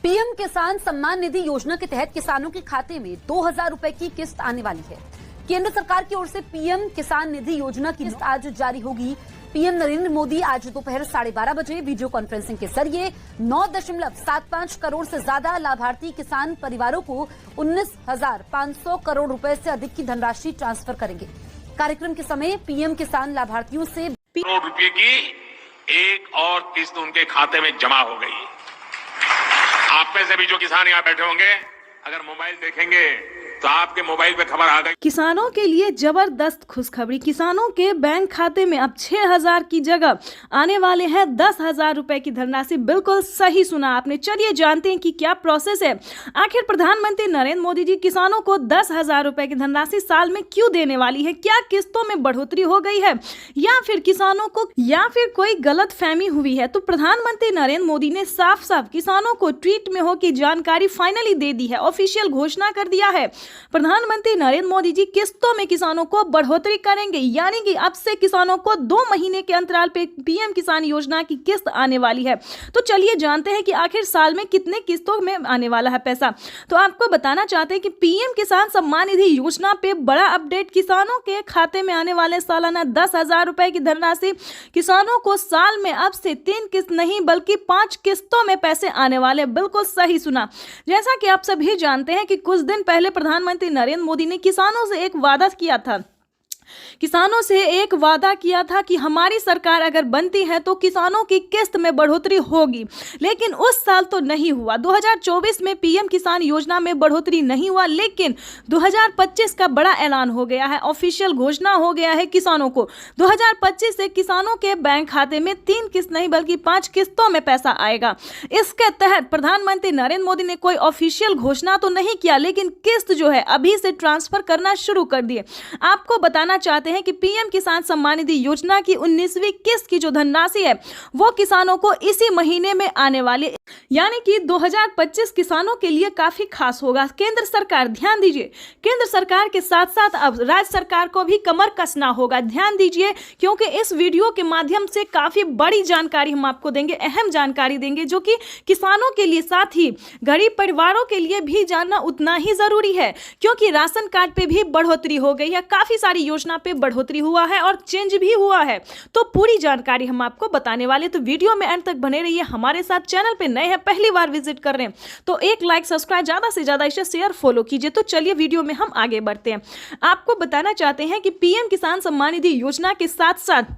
PM किसान सम्मान निधि योजना के तहत किसानों के खाते में 2000 रुपए की किस्त आने वाली है। केंद्र सरकार की ओर से पीएम किसान निधि योजना की किस्त आज जारी होगी। पीएम नरेंद्र मोदी आज दोपहर 12:30 बजे वीडियो कॉन्फ्रेंसिंग के जरिए 9.75 करोड़ से ज्यादा लाभार्थी किसान परिवारों को 19,500 करोड़ रुपए से अधिक की धनराशि ट्रांसफर करेंगे। कार्यक्रम के समय पीएम किसान लाभार्थियों से करोड़ रुपए की एक और किस्त उनके खाते में जमा हो गई। आप में से भी जो किसान यहाँ बैठे होंगे, अगर मोबाइल देखेंगे तो आपके मोबाइल पे खबर आ गई। किसानों के लिए जबरदस्त खुशखबरी। किसानों के बैंक खाते में अब 6,000 की जगह आने वाले हैं 10,000 रुपए की धनराशि। बिल्कुल सही सुना आपने। चलिए जानते हैं कि क्या प्रोसेस है। आखिर प्रधानमंत्री नरेंद्र मोदी जी किसानों को 10,000 रुपए की धनराशि साल में क्यों देने वाली है? क्या किस्तों में बढ़ोतरी हो गई है या फिर किसानों को कोई गलत फहमी हुई है? तो प्रधानमंत्री नरेंद्र मोदी ने साफ साफ किसानों को ट्वीट में होकर जानकारी फाइनली दे दी है, ऑफिशियल घोषणा कर दिया है। प्रधानमंत्री नरेंद्र मोदी जी किस्तों में किसानों को बढ़ोतरी करेंगे, यानी कि अब से किसानों को 2 महीने के अंतराल पे पीएम किसान योजना की किस्त आने वाली है। तो चलिए जानते हैं कि आखिर साल में कितने किस्तों में आने वाला है पैसा। तो आपको बताना चाहते हैं कि पीएम किसान सम्मान निधि योजना पे बड़ा अपडेट। किसानों के खाते में आने वाले सालाना 10,000 रुपए की धनराशि किसानों को साल में अब से 3 किस्त नहीं बल्कि 5 किस्तों में पैसे आने वाले। बिल्कुल सही सुना। जैसा कि आप सभी जानते हैं कि कुछ दिन पहले प्रधानमंत्री नरेंद्र मोदी ने किसानों से एक वादा किया था। किसानों से एक वादा किया था कि हमारी सरकार अगर बनती है तो किसानों की किस्त में बढ़ोतरी होगी, लेकिन उस साल तो नहीं हुआ। 2024 में पीएम किसान योजना में बढ़ोतरी नहीं हुआ, लेकिन 2025 का बड़ा ऐलान हो गया है, ऑफिशियल घोषणा हो गया है किसानों को। 2025 से किसानों के बैंक खाते में 3 किस्त नहीं बल्कि 5 किस्तों में पैसा आएगा। इसके तहत प्रधानमंत्री नरेंद्र मोदी ने कोई ऑफिशियल घोषणा तो नहीं किया, लेकिन किस्त जो है अभी से ट्रांसफर करना शुरू कर दिए। आपको बताना चाहते हैं कि पीएम किसान सम्मान निधि योजना की 19वीं किस्त की जो धनराशि है वो किसानों को इसी महीने में आने वाली, यानी कि 2025 किसानों के लिए काफी खास होगा। केंद्र सरकार, ध्यान दीजिए, केंद्र सरकार के साथ साथ अब राज्य सरकार को भी कमर कसना होगा। ध्यान दीजिए, क्योंकि इस वीडियो के माध्यम से काफी बड़ी जानकारी हम आपको देंगे, अहम जानकारी देंगे, जो कि किसानों के लिए साथ ही गरीब परिवारों के लिए भी जानना उतना ही जरूरी है, क्योंकि राशन कार्ड पे भी बढ़ोतरी हो गई है, काफी सारी योजना पे बढ़ोतरी हुआ है और चेंज भी हुआ है। तो पूरी जानकारी हम आपको बताने वाले, तो वीडियो में अंत तक बने रहिए हमारे साथ। चैनल पे नए हैं, पहली बार विजिट कर रहे हैं तो एक लाइक, सब्सक्राइब, ज्यादा से ज्यादा इसे शेयर, फॉलो कीजिए। तो चलिए वीडियो में हम आगे बढ़ते हैं। आपको बताना चाहते हैं कि पीएम किसान सम्मान निधि योजना के साथ साथ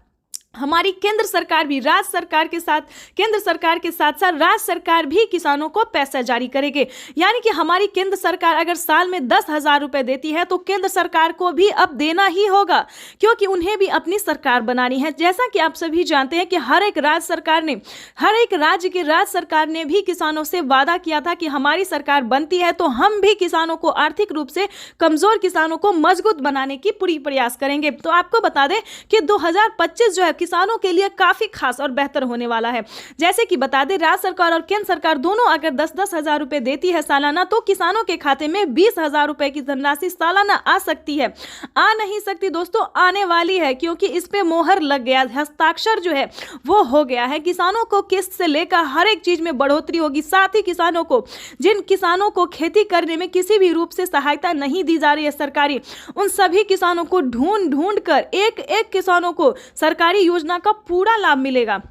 हमारी केंद्र सरकार भी केंद्र सरकार के साथ साथ राज्य सरकार भी किसानों को पैसा जारी करेंगे। यानी कि हमारी केंद्र सरकार अगर साल में 10,000 रुपए देती है तो केंद्र सरकार को भी अब देना ही होगा, क्योंकि उन्हें भी अपनी सरकार बनानी है। जैसा कि आप सभी जानते हैं कि हर एक राज्य सरकार ने भी किसानों से वादा किया था कि हमारी सरकार बनती है तो हम भी किसानों को, आर्थिक रूप से कमजोर किसानों को मजबूत बनाने की पूरी प्रयास करेंगे। तो आपको बता दें कि 2025 जो है किसानों के लिए काफी खास और बेहतर होने वाला है। जैसे कि बता दें, राज्य सरकार और केंद्र सरकार दोनों अगर 10-10 हजार रुपए देती है सालाना, तो किसानों के खाते में 20,000 रुपए की धनराशि सालाना आ सकती है। आ नहीं सकती दोस्तों, आने वाली है, क्योंकि इस पे मोहर लग गया, हस्ताक्षर जो है वो हो गया है। किसानों को किस्त से लेकर हर एक चीज में बढ़ोतरी होगी। साथ ही किसानों को, जिन किसानों को खेती करने में किसी भी रूप से सहायता नहीं दी जा रही है सरकारी, उन सभी किसानों को ढूंढ कर एक किसानों को सरकारी योजना का पूरा लाभ मिलेगा।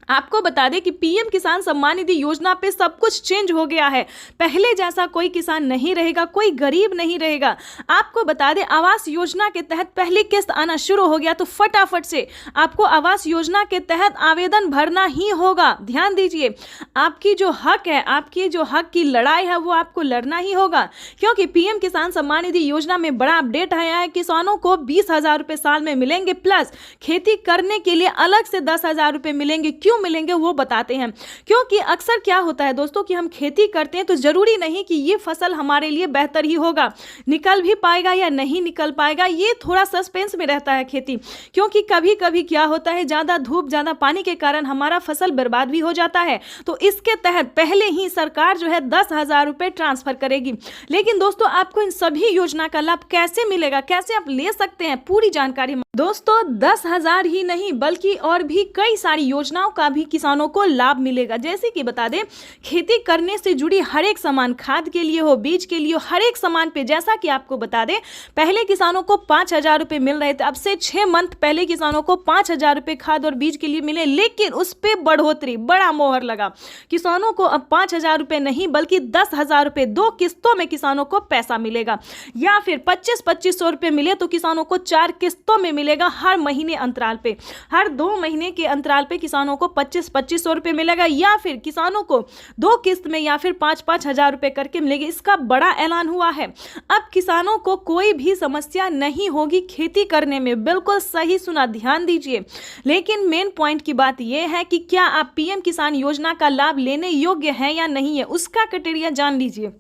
आपको बता दें कि पीएम किसान सम्मान निधि योजना पे सब कुछ चेंज हो गया है। पहले जैसा कोई किसान नहीं रहेगा, कोई गरीब नहीं रहेगा। आपको बता दें, आवास योजना के तहत पहली किस्त आना शुरू हो गया, तो फटाफट से आपको आवास योजना के तहत आवेदन भरना ही होगा। ध्यान दीजिए, आपकी जो हक है, आपकी जो हक की लड़ाई है वो आपको लड़ना ही होगा, क्योंकि पीएम किसान सम्मान निधि योजना में बड़ा अपडेट आया है। किसानों को 20,000 रुपए साल में मिलेंगे, प्लस खेती करने के लिए अलग से 10,000 रुपए मिलेंगे। क्यों मिलेंगे वो बताते हैं, क्योंकि अक्सर क्या होता है दोस्तों कि हम खेती करते हैं तो जरूरी नहीं कि ये फसल हमारे लिए बेहतर ही होगा, निकल भी पाएगा या नहीं निकल पाएगा, ये थोड़ा सस्पेंस में रहता है खेती। क्योंकि कभी कभी क्या होता है, ज्यादा धूप, ज्यादा पानी के कारण हमारा फसल बर्बाद भी हो जाता है। तो इसके तहत पहले ही सरकार जो है 10,000 रुपए ट्रांसफर करेगी। लेकिन दोस्तों, आपको इन सभी योजना का लाभ कैसे मिलेगा, कैसे आप ले सकते हैं, पूरी जानकारी दोस्तों 10,000 ही नहीं बल्कि और भी कई सारी योजनाओं का का भी किसानों को लाभ मिलेगा। जैसे कि बता दें, खेती करने से जुड़ी हर एक सामान, खाद के लिए हो, बीज के लिए हो, हर एक सामान पे, जैसा कि आपको बता दें, पहले किसानों को 5,000 रुपये मिल रहे थे। अब से 6 मंथ पहले किसानों को 5,000 रुपये खाद और बीज के लिए मिले, लेकिन उस पर बढ़ोतरी, बड़ा मोहर लगा। किसानों को अब 5,000 रुपये नहीं बल्कि 10,000 रुपये 2 किस्तों में किसानों को पैसा मिलेगा, या फिर 25-2500 रुपये मिले तो किसानों को 4 किस्तों में मिलेगा। हर महीने अंतराल पे, हर 2 महीने के अंतराल पे किसानों को 25-2500 रुपये मिलेगा, या फिर किसानों को 2 किस्त में या फिर 5-5 हजार रुपये करके मिलेगी। इसका बड़ा ऐलान हुआ है। अब किसानों को कोई भी समस्या नहीं होगी खेती करने में। बिल्कुल सही सुना, ध्यान दीजिए। लेकिन मेन पॉइंट की बात यह है कि क्या आप पीएम किसान योजना का लाभ लेने योग्य हैं या नहीं है, उसका क्राइटेरिया जान लीजिए।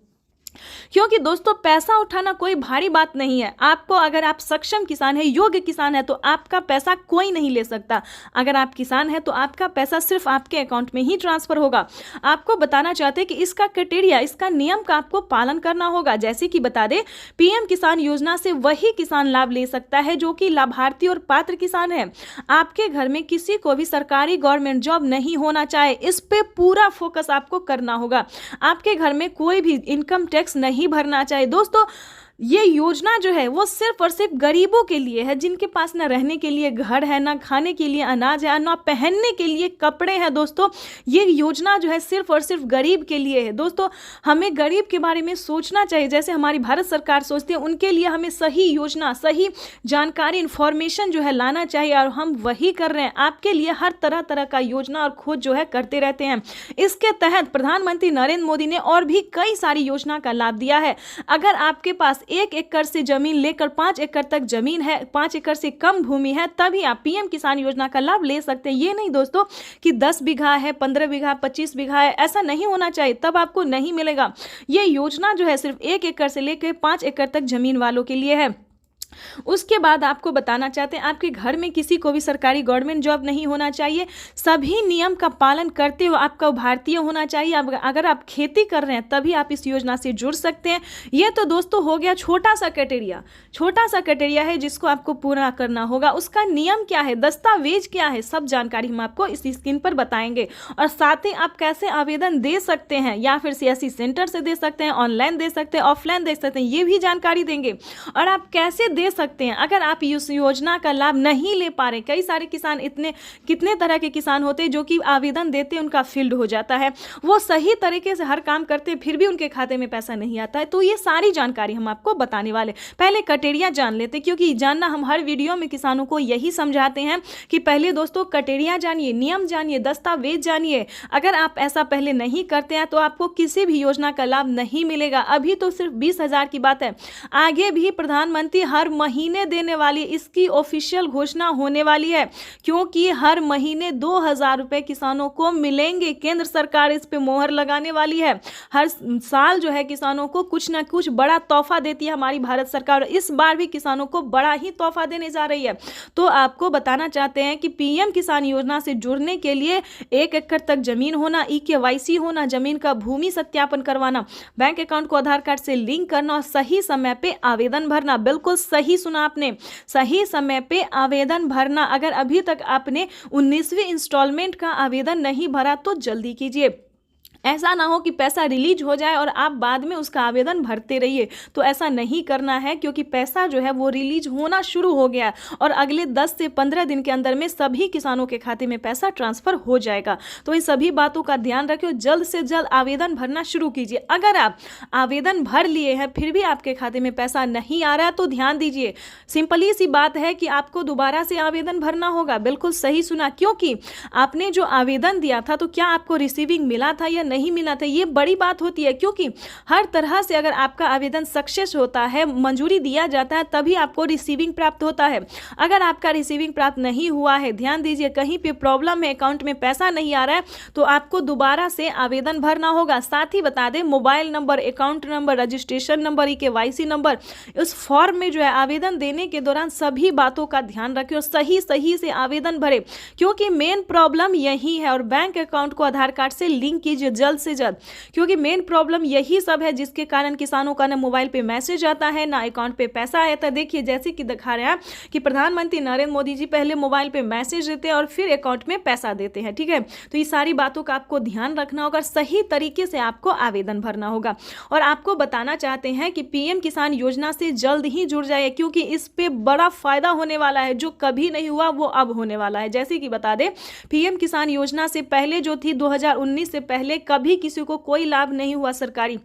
क्योंकि दोस्तों, पैसा उठाना कोई भारी बात नहीं है। आपको, अगर आप सक्षम किसान है, योग्य किसान है, तो आपका पैसा कोई नहीं ले सकता। अगर आप किसान है तो आपका पैसा सिर्फ आपके अकाउंट में ही ट्रांसफर होगा। आपको बताना चाहते हैं कि इसका क्राइटेरिया, इसका नियम का आपको पालन करना होगा। जैसे कि बता दें, पीएम किसान योजना से वही किसान लाभ ले सकता है जो कि लाभार्थी और पात्र किसान है। आपके घर में किसी को भी सरकारी गवर्नमेंट जॉब नहीं होना चाहे, इस पे पूरा फोकस आपको करना होगा। आपके घर में कोई भी इनकम टैक्स नहीं भरना चाहिए। दोस्तों, ये योजना जो है वो सिर्फ और सिर्फ गरीबों के लिए है, जिनके पास ना रहने के लिए घर है, ना खाने के लिए अनाज है, ना पहनने के लिए कपड़े हैं। दोस्तों, ये योजना जो है सिर्फ और सिर्फ गरीब के लिए है। दोस्तों, हमें गरीब के बारे में सोचना चाहिए, जैसे हमारी भारत सरकार सोचती है। उनके लिए हमें सही योजना, सही जानकारी, इंफॉर्मेशन जो है लाना चाहिए, और हम वही कर रहे हैं। आपके लिए हर तरह तरह का योजना और खोज जो है करते रहते हैं। इसके तहत प्रधानमंत्री नरेंद्र मोदी ने और भी कई सारी योजना का लाभ दिया है। अगर आपके पास 1 एकड़ से जमीन लेकर 5 एकड़ तक जमीन है, 5 एकड़ से कम भूमि है, तभी आप पीएम किसान योजना का लाभ ले सकते हैं। ये नहीं दोस्तों कि 10 बीघा है, 15 बीघा, 25 बीघा है, ऐसा नहीं होना चाहिए, तब आपको नहीं मिलेगा। ये योजना जो है सिर्फ 1 एकड़ से लेकर 5 एकड़ तक जमीन वालों के लिए है। उसके बाद आपको बताना चाहते हैं, आपके घर में किसी को भी सरकारी गवर्नमेंट जॉब नहीं होना चाहिए। सभी नियम का पालन करते हुए आपका भारतीय होना चाहिए। अगर आप खेती कर रहे हैं तभी आप इस योजना से जुड़ सकते हैं। ये तो दोस्तों हो गया छोटा सा क्राइटेरिया है जिसको आपको पूरा करना होगा। उसका नियम क्या है, दस्तावेज क्या है, सब जानकारी हम आपको इस स्क्रीन पर बताएंगे। और साथ ही आप कैसे आवेदन दे सकते हैं, या फिर सीएससी सेंटर से दे सकते हैं, ऑनलाइन दे सकते हैं, ऑफलाइन दे सकते हैं, ये भी जानकारी देंगे। और आप कैसे दे सकते हैं अगर आप इस योजना का लाभ नहीं ले पा रहे। कई सारे किसान, कितने तरह के किसान होते हैं जो कि आवेदन देते हैं, उनका फील्ड हो जाता है, वो सही तरीके से हर काम करते हैं, फिर भी उनके खाते में पैसा नहीं आता है। तो ये सारी जानकारी हम आपको बताने वाले। पहले क्राइटेरिया जान लेते, क्योंकि जानना, हम हर वीडियो में किसानों को यही समझाते हैं कि पहले दोस्तों क्राइटेरिया जानिए, नियम जानिए, दस्तावेज जानिए। अगर आप ऐसा पहले नहीं करते हैं तो आपको किसी भी योजना का लाभ नहीं मिलेगा। अभी तो सिर्फ 20,000 की बात है, आगे भी प्रधानमंत्री हर महीने देने वाली, इसकी ऑफिशियल घोषणा होने वाली है, क्योंकि हर महीने 2,000 रुपए किसानों को मिलेंगे। केंद्र सरकार इस पे मोहर लगाने वाली है। हर साल जो है किसानों को कुछ ना कुछ बड़ा तोहफा देती है हमारी भारत सरकार, इस बार भी किसानों को बड़ा ही तोहफा देने जा रही है। तो आपको बताना चाहते हैं कि पीएम किसान योजना से जुड़ने के लिए 1 एकड़ तक जमीन होना, EKYC होना, जमीन का भूमि सत्यापन करवाना, बैंक अकाउंट को आधार कार्ड से लिंक करना और सही समय पे आवेदन भरना। बिल्कुल सही सुना आपने, सही समय पे आवेदन भरना। अगर अभी तक आपने 19वीं इंस्टॉलमेंट का आवेदन नहीं भरा तो जल्दी कीजिए। ऐसा ना हो कि पैसा रिलीज हो जाए और आप बाद में उसका आवेदन भरते रहिए, तो ऐसा नहीं करना है, क्योंकि पैसा जो है वो रिलीज होना शुरू हो गया और अगले 10 से 15 दिन के अंदर में सभी किसानों के खाते में पैसा ट्रांसफर हो जाएगा। तो इन सभी बातों का ध्यान रखिए, जल्द से जल्द आवेदन भरना शुरू कीजिए। अगर आप आवेदन भर लिए हैं फिर भी आपके खाते में पैसा नहीं आ रहा है तो ध्यान दीजिए, सिंपली सी बात है कि आपको दोबारा से आवेदन भरना होगा। बिल्कुल सही सुना, क्योंकि आपने जो आवेदन दिया था तो क्या आपको रिसीविंग मिला था या नहीं मिला था, ये बड़ी बात होती है। क्योंकि हर तरह से अगर आपका आवेदन सक्सेस होता है, मंजूरी दिया जाता है, तभी आपको रिसीविंग प्राप्त होता है। अगर आपका रिसीविंग प्राप्त नहीं हुआ है, ध्यान दीजिए, कहीं पे प्रॉब्लम है, अकाउंट में पैसा नहीं आ रहा है, तो आपको दोबारा से आवेदन भरना होगा। साथ ही बता दें, mobile number, account number, registration number, EKYC number, उस फॉर्म में जो है आवेदन देने के दौरान सभी बातों का ध्यान रखें और सही से आवेदन भरे, क्योंकि मेन प्रॉब्लम यही है। और बैंक अकाउंट को आधार कार्ड से लिंक कीजिए, जल्द से जल्द, क्योंकि मेन प्रॉब्लम यही सब है जिसके कारण किसानों का ना मोबाइल पे मैसेज आता है ना अकाउंट पे पैसा आया था। देखिए जैसे कि दिखा रहे हैं कि प्रधानमंत्री नरेंद्र मोदी जी पहले मोबाइल पे मैसेज देते हैं और फिर अकाउंट में पैसा देते हैं, ठीक है। तो ये सारी बातों का आपको ध्यान रखना होगा, सही तरीके से आपको आवेदन भरना होगा। और आपको बताना चाहते हैं कि पीएम किसान योजना से जल्द ही जुड़ जाए, क्योंकि इस पे बड़ा फायदा होने वाला है, जो कभी नहीं हुआ वो अब होने वाला है। जैसे कि बता दें, पीएम किसान योजना से पहले जो थी 2019 से पहले कभी किसी को कोई लाभ नहीं हुआ सरकारी,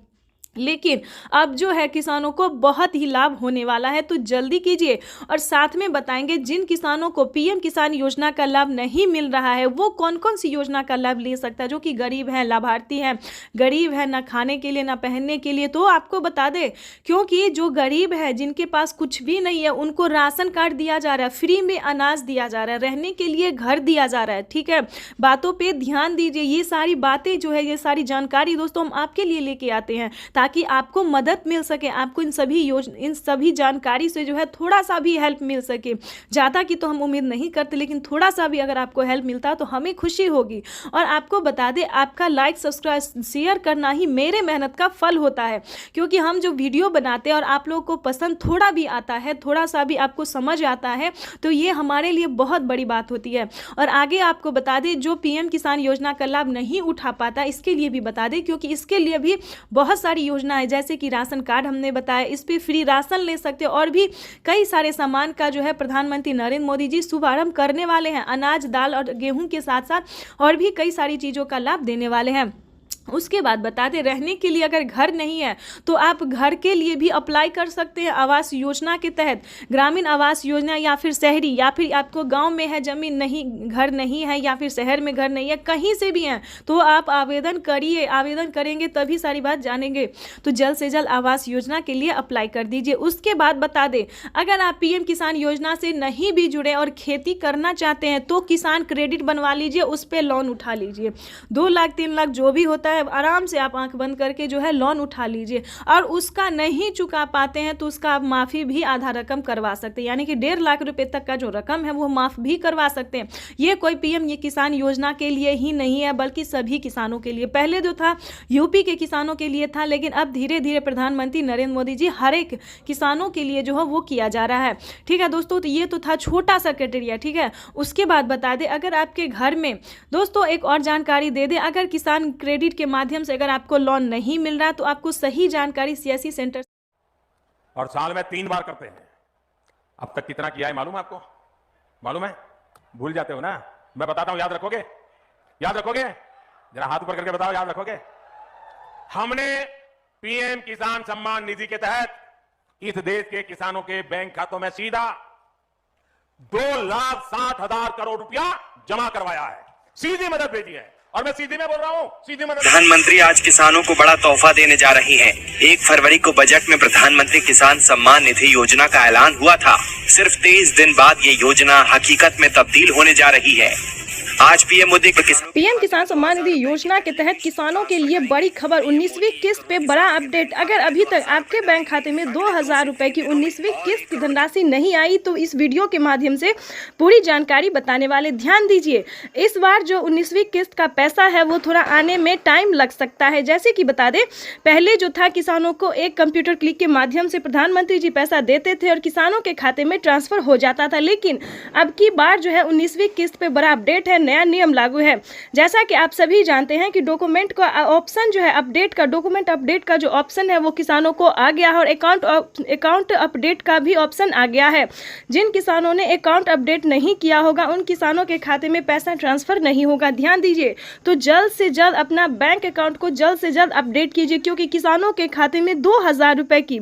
लेकिन अब जो है किसानों को बहुत ही लाभ होने वाला है। तो जल्दी कीजिए। और साथ में बताएंगे जिन किसानों को पीएम किसान योजना का लाभ नहीं मिल रहा है वो कौन कौन सी योजना का लाभ ले सकता है, जो कि गरीब हैं, लाभार्थी हैं, गरीब है ना खाने के लिए ना पहनने के लिए। तो आपको बता दें, क्योंकि जो गरीब है जिनके पास कुछ भी नहीं है उनको राशन कार्ड दिया जा रहा है, फ्री में अनाज दिया जा रहा है, रहने के लिए घर दिया जा रहा है, ठीक है। बातों पर ध्यान दीजिए। ये सारी बातें जो है, ये सारी जानकारी दोस्तों हम आपके लिए लेके आते हैं ताकि आपको मदद मिल सके, आपको इन सभी जानकारी से जो है थोड़ा सा भी हेल्प मिल सके। ज़्यादा की तो हम उम्मीद नहीं करते, लेकिन थोड़ा सा भी अगर आपको हेल्प मिलता है तो हमें खुशी होगी। और आपको बता दें, आपका लाइक सब्सक्राइब शेयर करना ही मेरे मेहनत का फल होता है, क्योंकि हम जो वीडियो बनाते हैं और आप लोगों को पसंद थोड़ा भी आता है, थोड़ा सा भी आपको समझ आता है, तो ये हमारे लिए बहुत बड़ी बात होती है। और आगे आपको बता दें, जो पीएम किसान योजना का लाभ नहीं उठा पाता इसके लिए भी बता दें, क्योंकि इसके लिए भी बहुत सारी योजना है, जैसे कि राशन कार्ड हमने बताया, इस पे फ्री राशन ले सकते हो। और भी कई सारे सामान का जो है प्रधानमंत्री नरेंद्र मोदी जी शुभारंभ करने वाले हैं। अनाज, दाल और गेहूं के साथ साथ और भी कई सारी चीज़ों का लाभ देने वाले हैं। उसके बाद बता दें, रहने के लिए अगर घर नहीं है तो आप घर के लिए भी अप्लाई कर सकते हैं आवास योजना के तहत। ग्रामीण आवास योजना या फिर शहरी, या फिर आपको गांव में है ज़मीन नहीं, घर नहीं है, या फिर शहर में घर नहीं है, कहीं से भी हैं तो आप आवेदन करिए। आवेदन करेंगे तभी सारी बात जानेंगे। तो जल्द से जल्द आवास योजना के लिए अप्लाई कर दीजिए। उसके बाद बता दें, अगर आप पीएम किसान योजना से नहीं भी जुड़े और खेती करना चाहते हैं तो किसान क्रेडिट बनवा लीजिए, उस पर लोन उठा लीजिए। 2 लाख 3 लाख जो भी होता है आराम से आप आंख बंद करके जो है लोन उठा लीजिए। और उसका नहीं चुका पाते हैं तो उसका आप माफ़ी भी आधा रकम करवा सकते हैं, यानी कि 1.5 लाख रुपए तक का जो रकम है वो माफ़ भी करवा सकते हैं। ये कोई पीएम किसान योजना के लिए ही नहीं है, बल्कि सभी किसानों के लिए। पहले जो था यूपी के किसानों के लिए था, लेकिन अब धीरे धीरे प्रधानमंत्री नरेंद्र मोदी जी हर एक किसानों के लिए जो है वो किया जा रहा है, ठीक है दोस्तों। तो ये तो था छोटा सा क्राइटेरिया, ठीक है। उसके बाद बता दें, अगर आपके घर में दोस्तों एक और जानकारी दे दें, अगर किसान क्रेडिट के माध्यम से अगर आपको लोन नहीं मिल रहा तो आपको सही जानकारी सीएससी सेंटर, और साल में 3 बार करते हैं। अब तक कितना किया है मालूम है आपको? मालूम है? भूल जाते हो ना? मैं बताता हूं, याद रखोगे? याद रखोगे? जरा हाथ ऊपर करके बताओ, याद रखोगे? हमने पीएम किसान सम्मान निधि के तहत इस देश के किसानों के बैंक खातों में सीधा 2,60,000 करोड़ रुपया जमा करवाया है, सीधी मदद भेजी है। और मैं सीधी में बोल रहा हूँ, सीधी मदद। प्रधानमंत्री आज किसानों को बड़ा तोहफा देने जा रही हैं। 1 फरवरी को बजट में प्रधानमंत्री किसान सम्मान निधि योजना का ऐलान हुआ था। सिर्फ 23 दिन बाद ये योजना हकीकत में तब्दील होने जा रही है। आज पीएम मोदी पीएम किसान सम्मान निधि योजना के तहत किसानों के लिए बड़ी खबर। 19वीं किस्त पे बड़ा अपडेट। अगर अभी तक आपके बैंक खाते में 2,000 रुपए की 19वीं किस्त की धनराशि नहीं आई तो इस वीडियो के माध्यम से पूरी जानकारी बताने वाले। ध्यान दीजिए, इस बार जो 19वीं किस्त का पैसा है वो थोड़ा आने में टाइम लग सकता है। जैसे कि बता दें, पहले जो था किसानों को एक कंप्यूटर क्लिक के माध्यम से प्रधानमंत्री जी पैसा देते थे और किसानों के खाते में ट्रांसफर हो जाता था, लेकिन अब की बार जो है 19वीं किस्त पे बड़ा अपडेट है, नया नियम लागू है। जैसा कि आप सभी जानते हैं कि डॉक्यूमेंट का ऑप्शन जो है अपडेट का, डॉक्यूमेंट अपडेट का जो ऑप्शन है वो किसानों को आ गया है और अकाउंट अपडेट का भी ऑप्शन आ गया है। जिन किसानों ने अकाउंट अपडेट नहीं किया होगा उन किसानों के खाते में पैसा ट्रांसफर नहीं होगा। ध्यान दीजिए, तो जल्द से जल्द अपना बैंक अकाउंट को जल्द से जल्द अपडेट कीजिए, क्योंकि किसानों के खाते में 2,000 रुपए की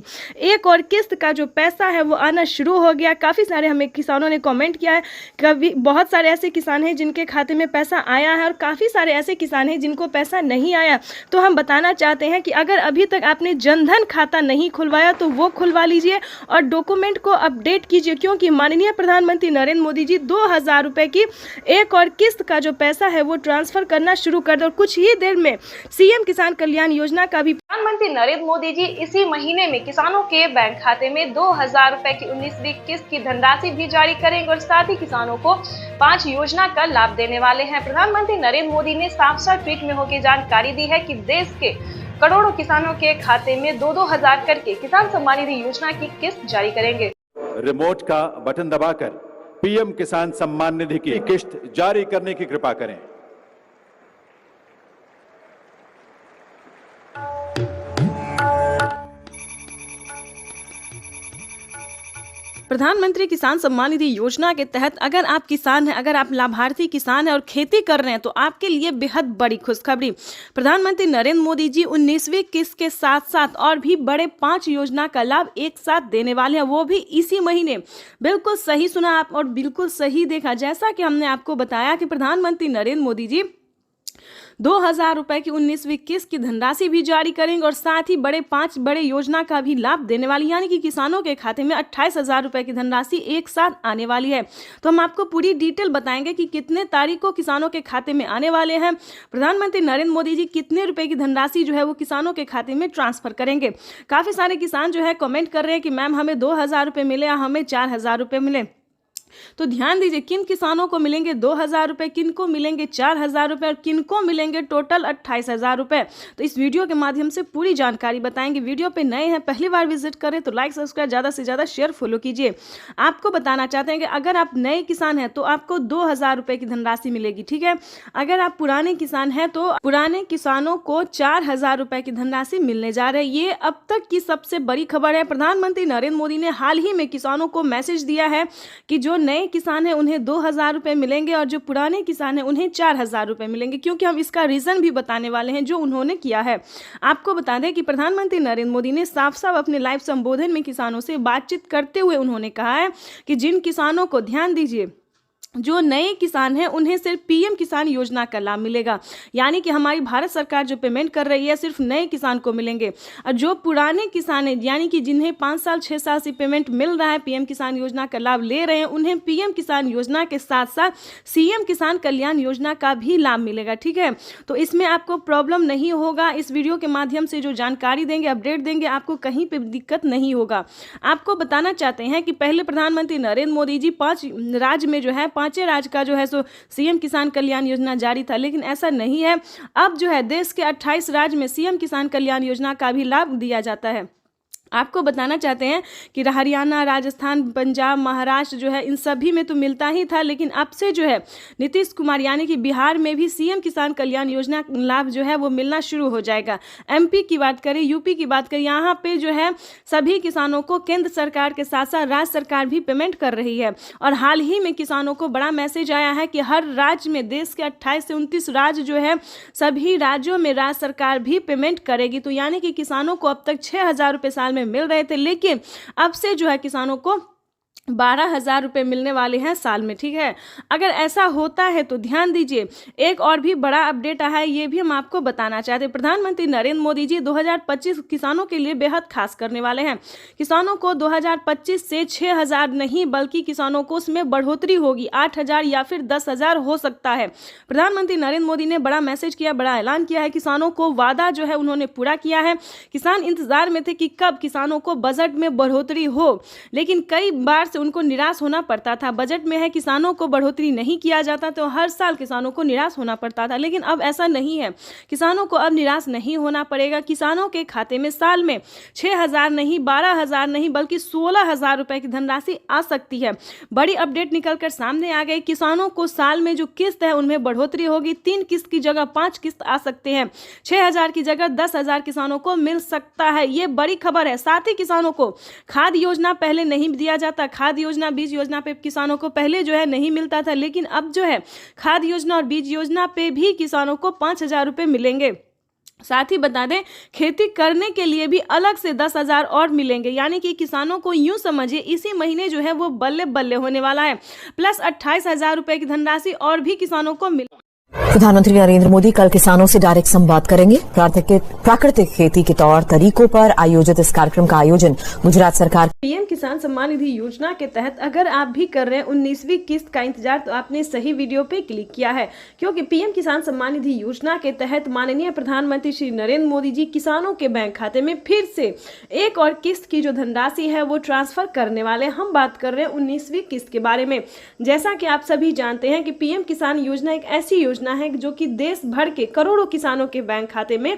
एक और किस्त का जो पैसा है वो आना शुरू हो गया। काफ़ी सारे हमें किसानों ने कमेंट किया है, कभी बहुत सारे ऐसे किसान हैं जिनके खाते में पैसा आया है और काफ़ी सारे ऐसे किसान हैं जिनको पैसा नहीं आया। तो हम बताना चाहते हैं कि अगर अभी तक आपने जनधन खाता नहीं खुलवाया तो वो खुलवा लीजिए और डॉक्यूमेंट को अपडेट कीजिए, क्योंकि माननीय प्रधानमंत्री नरेंद्र मोदी जी 2,000 रुपए की एक और किस्त का जो पैसा है वो ट्रांसफर करना शुरू कर दो। और कुछ ही देर में सीएम किसान कल्याण योजना का भी प्रधानमंत्री नरेंद्र मोदी जी इसी महीने में किसानों के बैंक खाते में 2,000 रुपए की 19वीं किस्त की धनराशि भी जारी करेंगे और साथ ही किसानों को 5 योजना का लाभ देने वाले हैं। प्रधानमंत्री नरेंद्र मोदी ने साफ ट्वीट में होकर जानकारी दी है कि देश के करोड़ों किसानों के खाते में 2-2 हजार करके किसान सम्मान निधि योजना की किस्त जारी करेंगे। रिमोट का बटन दबाकर पीएम किसान सम्मान निधि की किस्त जारी करने की कृपा करें। प्रधानमंत्री किसान सम्मान निधि योजना के तहत अगर आप किसान हैं, अगर आप लाभार्थी किसान हैं और खेती कर रहे हैं तो आपके लिए बेहद बड़ी खुशखबरी। प्रधानमंत्री नरेंद्र मोदी जी 19वीं किस्त के साथ साथ और भी बड़े 5 योजना का लाभ एक साथ देने वाले हैं, वो भी इसी महीने। बिल्कुल सही सुना आप और बिल्कुल सही देखा। जैसा कि हमने आपको बताया कि प्रधानमंत्री नरेंद्र मोदी जी 2,000 रुपए की 19वीं किस्त की धनराशि भी जारी करेंगे और साथ ही 5 बड़े योजना का भी लाभ देने वाली, यानी कि किसानों के खाते में 28,000 रुपए की धनराशि एक साथ आने वाली है। तो हम आपको पूरी डिटेल बताएंगे कि कितने तारीख को किसानों के खाते में आने वाले हैं, प्रधानमंत्री नरेंद्र मोदी जी कितने रुपए की धनराशि जो है वो किसानों के खाते में ट्रांसफर करेंगे। काफी सारे किसान जो है कमेंट कर रहे हैं कि मैम हमें 2,000 रुपए मिले या हमें 4,000 रुपए मिले। तो ध्यान दीजिए, किन किसानों को मिलेंगे 2,000 रुपए, किन को मिलेंगे 4,000 रुपए और किन को मिलेंगे टोटल 28,000 रुपए। तो इस वीडियो के माध्यम से पूरी जानकारी बताएंगे। वीडियो पे नए हैं, पहली बार विजिट करें तो लाइक सब्सक्राइब ज़्यादा से ज़्यादा शेयर फॉलो कीजिए। आपको बताना चाहते हैं कि अगर आप नए किसान हैं तो आपको 2,000 रुपए की धनराशि मिलेगी, ठीक है। अगर आप पुराने किसान हैं तो पुराने किसानों को 4,000 रुपए की धनराशि मिलने जा रही है। ये अब तक की सबसे बड़ी खबर है। प्रधानमंत्री नरेंद्र मोदी ने हाल ही में किसानों को मैसेज दिया है कि जो नए किसान हैं उन्हें 2,000 रुपए मिलेंगे और जो पुराने किसान हैं उन्हें 4,000 रुपए मिलेंगे, क्योंकि हम इसका रीजन भी बताने वाले हैं जो उन्होंने किया है। आपको बता दें कि प्रधानमंत्री नरेंद्र मोदी ने साफ साफ अपने लाइव संबोधन में किसानों से बातचीत करते हुए उन्होंने कहा है कि जिन किसानों को, ध्यान दीजिए, जो नए किसान हैं उन्हें सिर्फ पीएम किसान योजना का लाभ मिलेगा, यानी कि हमारी भारत सरकार जो पेमेंट कर रही है सिर्फ नए किसान को मिलेंगे। और जो पुराने किसान हैं, यानी कि जिन्हें 5 साल 6 साल से पेमेंट मिल रहा है, पीएम किसान योजना का लाभ ले रहे हैं, उन्हें पीएम किसान योजना के साथ साथ सीएम किसान कल्याण योजना का भी लाभ मिलेगा, ठीक है। तो इसमें आपको प्रॉब्लम नहीं होगा। इस वीडियो के माध्यम से जो जानकारी देंगे, अपडेट देंगे, आपको कहीं पर दिक्कत नहीं होगा। आपको बताना चाहते हैं कि पहले प्रधानमंत्री नरेंद्र मोदी जी 5 राज्य में जो है 5 राज्य का जो है सो सीएम किसान कल्याण योजना जारी था, लेकिन ऐसा नहीं है। अब जो है देश के 28 राज्य में सीएम किसान कल्याण योजना का भी लाभ दिया जाता है। आपको बताना चाहते हैं कि हरियाणा, राजस्थान, पंजाब, महाराष्ट्र जो है इन सभी में तो मिलता ही था, लेकिन अब से जो है नीतीश कुमार यानी कि बिहार में भी सीएम किसान कल्याण योजना लाभ जो है वो मिलना शुरू हो जाएगा। एमपी की बात करें, यूपी की बात करें, यहाँ पे जो है सभी किसानों को केंद्र सरकार के साथ साथ राज्य सरकार भी पेमेंट कर रही है। और हाल ही में किसानों को बड़ा मैसेज आया है कि हर राज्य में, देश के 28 से 29 राज्य जो है, सभी राज्यों में राज्य सरकार भी पेमेंट करेगी। तो यानी कि किसानों को अब तक 6,000 रुपये साल में मिल रहे थे, लेकिन अब से जो है किसानों को 12,000 रुपये मिलने वाले हैं साल में, ठीक है। अगर ऐसा होता है तो ध्यान दीजिए, एक और भी बड़ा अपडेट आया है, ये भी हम आपको बताना चाहते हैं। प्रधानमंत्री नरेंद्र मोदी जी 2025 किसानों के लिए बेहद खास करने वाले हैं। किसानों को 2025 से 6,000 नहीं बल्कि किसानों को उसमें बढ़ोतरी होगी, 8,000 या फिर 10,000 हो सकता है। प्रधानमंत्री नरेंद्र मोदी ने बड़ा मैसेज किया, बड़ा ऐलान किया है। किसानों को वादा जो है उन्होंने पूरा किया है। किसान इंतजार में थे कि कब किसानों को बजट में बढ़ोतरी हो, लेकिन कई बार उनको निराश होना पड़ता था। बजट में है किसानों को बढ़ोतरी नहीं किया जाता तो हर साल किसानों को निराश होना पड़ता था, लेकिन अब ऐसा नहीं है। किसानों को अब निराश नहीं होना पड़ेगा। किसानों के खाते में साल में 6,000 नहीं, 12,000 नहीं बल्कि 16,000 रुपए की धनराशि आ सकती है। बड़ी अपडेट निकलकर सामने आ गई। किसानों को साल में जो किस्त है उनमें बढ़ोतरी होगी। 3 किस्त की जगह 5 किस्त आ सकते हैं। 6,000 की जगह 10,000 किसानों को मिल सकता है। ये बड़ी खबर है। साथ ही किसानों को खाद योजना पहले नहीं दिया जाता, खाद योजना, बीज योजना पे किसानों को पहले जो है नहीं मिलता था, लेकिन अब जो है खाद योजना और बीज योजना पे भी किसानों को 5,000 रुपये मिलेंगे। साथ ही बता दें, खेती करने के लिए भी अलग से 10,000 और मिलेंगे, यानी कि किसानों को यूं समझिए इसी महीने जो है वो बल्ले बल्ले होने वाला है। प्लस 28,000 रुपये की धनराशि और भी किसानों को मिल प्रधानमंत्री नरेंद्र मोदी कल किसानों से डायरेक्ट संवाद करेंगे। प्राकृतिक खेती के तौर तरीकों पर आयोजित इस कार्यक्रम का आयोजन गुजरात सरकार पीएम किसान सम्मान निधि योजना के तहत अगर आप भी कर रहे हैं 19वीं किस्त का इंतजार तो आपने सही वीडियो पे क्लिक किया है, क्योंकि पीएम किसान सम्मान निधि योजना के तहत माननीय प्रधानमंत्री श्री नरेंद्र मोदी जी किसानों के बैंक खाते में फिर से एक और किस्त की जो धनराशि है वो ट्रांसफर करने वाले। हम बात कर रहे हैं 19वीं किस्त के बारे में। जैसा कि आप सभी जानते हैं कि पीएम किसान योजना एक ऐसी योजना है जो कि देश भर के करोड़ों किसानों के बैंक खाते में,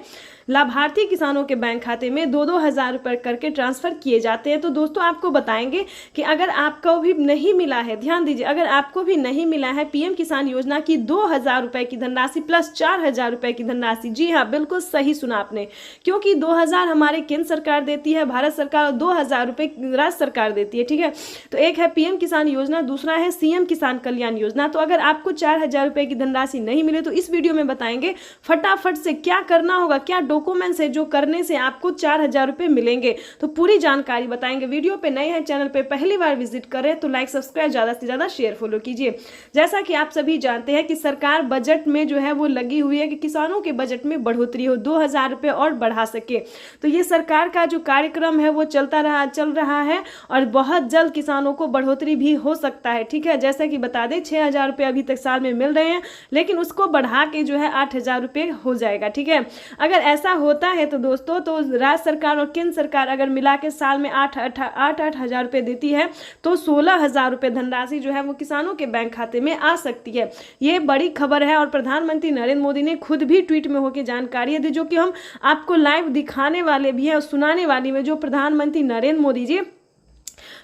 लाभार्थी किसानों के बैंक खाते में 2-2 हजार रुपए करके ट्रांसफर किए जाते हैं। तो दोस्तों आपको बताएंगे कि अगर आपको भी नहीं मिला है, ध्यान दीजिए, अगर आपको भी नहीं मिला है पीएम किसान योजना की 2,000 रुपए की धनराशि प्लस 4,000 रुपए की धनराशि, जी हाँ बिल्कुल सही सुना आपने, क्योंकि 2,000 हमारे केंद्र सरकार देती है, भारत सरकार, और 2,000 रुपए राज्य सरकार देती है। ठीक है, तो एक है पीएम किसान योजना, दूसरा है सीएम किसान कल्याण योजना। तो अगर आपको 4,000 रुपए की धनराशि नहीं मिले तो इस वीडियो में बताएंगे फटाफट से क्या करना होगा, क्या डॉक्यूमेंट्स है जो करने से आपको 4,000 रुपए मिलेंगे। तो पूरी जानकारी बताएंगे। वीडियो पे नए हैं, चैनल पे पहली बार विजिट करें तो लाइक सब्सक्राइब ज्यादा से ज्यादा शेयर फॉलो कीजिए। जैसा कि आप सभी जानते हैं कि सरकार बजट में जो है वो लगी हुई है कि किसानों के बजट में बढ़ोतरी हो, 2,000 रुपए और बढ़ा सके। तो ये सरकार का जो कार्यक्रम है वो चल रहा है और बहुत जल्द किसानों को बढ़ोतरी भी हो सकता है। ठीक है, जैसा कि बता दें 6,000 रुपए अभी तक साल में मिल रहे हैं, लेकिन उसको बढ़ा के जो है 8,000 रुपए हो जाएगा। ठीक है, अगर ऐसा होता है तो दोस्तों तो राज्य सरकार और केंद्र सरकार अगर मिला के साल में 8,000 रुपए देती है तो 16,000 रुपए धनराशि जो है वो किसानों के बैंक खाते में आ सकती है। ये बड़ी खबर है और प्रधानमंत्री नरेंद्र मोदी ने खुद भी ट्वीट में होकर जानकारी दी, जो कि हम आपको लाइव दिखाने वाले भी हैं और सुनाने वाली में, जो प्रधानमंत्री नरेंद्र मोदी जी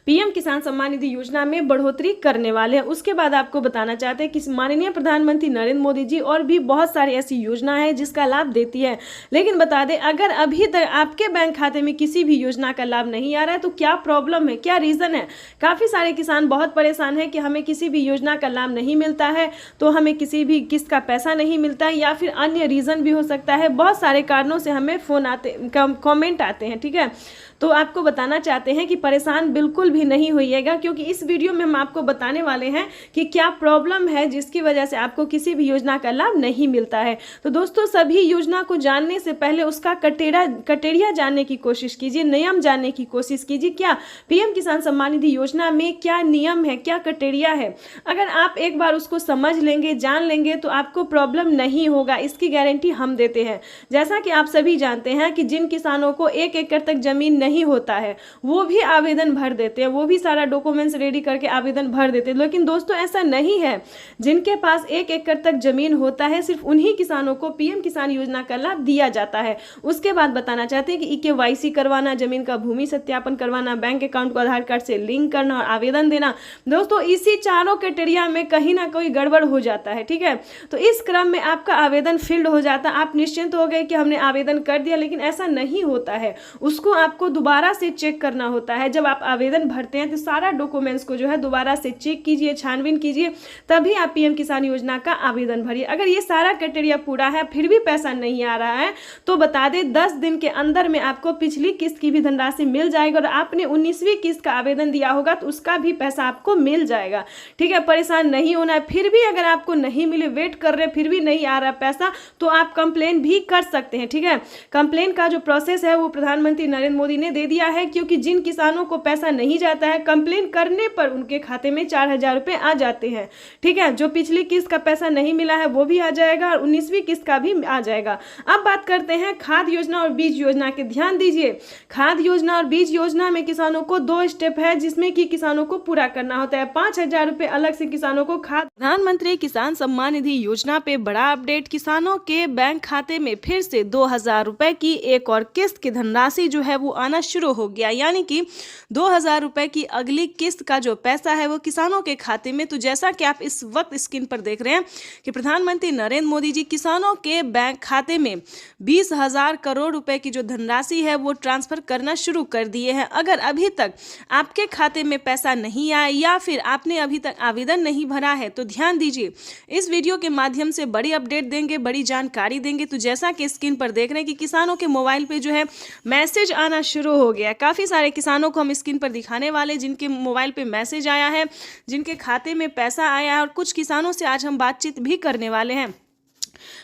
पीएम किसान सम्मान निधि योजना में बढ़ोतरी करने वाले हैं। उसके बाद आपको बताना चाहते हैं कि माननीय प्रधानमंत्री नरेंद्र मोदी जी और भी बहुत सारी ऐसी योजना है जिसका लाभ देती है। लेकिन बता दें अगर अभी तक आपके बैंक खाते में किसी भी योजना का लाभ नहीं आ रहा है तो क्या प्रॉब्लम है, क्या रीजन है। काफी सारे किसान बहुत परेशान है कि हमें किसी भी योजना का लाभ नहीं मिलता है, तो हमें किसी भी किस्त का पैसा नहीं मिलता है, या फिर अन्य रीजन भी हो सकता है। बहुत सारे कारणों से हमें फोन आते, कमेंट आते हैं। ठीक है, तो आपको बताना चाहते हैं कि परेशान बिल्कुल भी नहीं होइएगा, क्योंकि इस वीडियो में हम आपको बताने वाले हैं कि क्या प्रॉब्लम है जिसकी वजह से आपको किसी भी योजना का लाभ नहीं मिलता है। तो दोस्तों सभी योजना को जानने से पहले उसका कटेरिया जानने की कोशिश कीजिए, नियम जानने की कोशिश कीजिए। क्या पीएम किसान सम्मान निधि योजना में क्या नियम है, क्या कटेरिया है, अगर आप एक बार उसको समझ लेंगे, जान लेंगे तो आपको प्रॉब्लम नहीं होगा, इसकी गारंटी हम देते हैं। जैसा कि आप सभी जानते हैं कि जिन किसानों को 1 एकड़ तक जमीन नहीं होता है वो भी आवेदन भर देते हैं, वो भी सारा डॉक्यूमेंट्स रेडी करके आवेदन भर देते हैं। लेकिन दोस्तों ऐसा नहीं है, जिनके पास 1 एकड़ तक जमीन होता है सिर्फ उन्हीं किसानों को पीएम किसान योजना का लाभ दिया जाता है। उसके बाद बताना चाहते हैं कि KYC करवाना, जमीन का भूमि सत्यापन करवाना, बैंक अकाउंट को आधार कार्ड से लिंक करना और आवेदन देना। दोस्तों इसी चारों क्राइटेरिया में कहीं ना कोई गड़बड़ हो जाता है। ठीक है, तो इस क्रम में आपका आवेदन फील्ड हो जाता है, आप निश्चिंत हो गए कि हमने आवेदन कर दिया, लेकिन ऐसा नहीं होता है। उसको आपको दोबारा से चेक करना होता है। जब आप आवेदन भरते हैं तो सारा डॉक्यूमेंट्स को जो है दोबारा से चेक कीजिए, छानबीन कीजिए, तभी आप पीएम किसान योजना का आवेदन भरिए। अगर ये सारा क्राइटेरिया पूरा है फिर भी पैसा नहीं आ रहा है तो बता दें 10 दिन के अंदर में आपको पिछली किस्त की भी धनराशि मिल जाएगी, और आपने 19वीं किस्त का आवेदन दिया होगा तो उसका भी पैसा आपको मिल जाएगा। ठीक है, परेशान नहीं होना है। फिर भी अगर आपको नहीं मिले, वेट कर रहे फिर भी नहीं आ रहा पैसा, तो आप कंप्लेन भी कर सकते हैं। ठीक है, कंप्लेन का जो प्रोसेस है वो प्रधानमंत्री नरेंद्र मोदी ने दे दिया है, क्योंकि जिन किसानों को पैसा नहीं जाता है कंप्लेन करने पर उनके खाते में 4,000 रुपए आ जाते हैं। ठीक है, जो पिछली किस्त का पैसा नहीं मिला है वो भी आ जाएगा और 19वीं किस्त का भी आ जाएगा। अब बात करते हैं खाद योजना और बीज योजना के। ध्यान दीजिए, खाद योजना और बीज योजना में किसानों को 2 स्टेप है जिसमें कि किसानों को पूरा करना होता है। 5,000 रुपए अलग से किसानों को खाद। प्रधानमंत्री किसान सम्मान निधि योजना पे बड़ा अपडेट, किसानों के बैंक खाते में फिर से 2,000 रुपए की एक और किस्त की धनराशि जो है वो आना शुरू हो गया, यानी कि 2,000 रुपए की अगली किस्त का जो पैसा है वो किसानों के खाते में। तो जैसा कि आप इस वक्त स्क्रीन पर देख रहे हैं कि प्रधानमंत्री नरेंद्र मोदी जी किसानों के बैंक खाते में 20,000 करोड़ रुपए की जो धनराशि है वो ट्रांसफर करना शुरू कर दिए हैं। अगर अभी तक आपके खाते में पैसा नहीं आया या फिर आपने अभी तक आवेदन नहीं भरा है तो ध्यान दीजिए, इस वीडियो के माध्यम से बड़ी अपडेट देंगे, बड़ी जानकारी देंगे। तो जैसा कि स्क्रीन पर देख रहे हैं कि किसानों के मोबाइल पे जो है मैसेज आना शुरू हो गया। काफी सारे किसानों को हम स्क्रीन पर दिखाने वाले जिनके मोबाइल पे मैसेज आया है, जिनके खाते में पैसा आया है, और कुछ किसानों से आज हम बातचीत भी करने वाले हैं।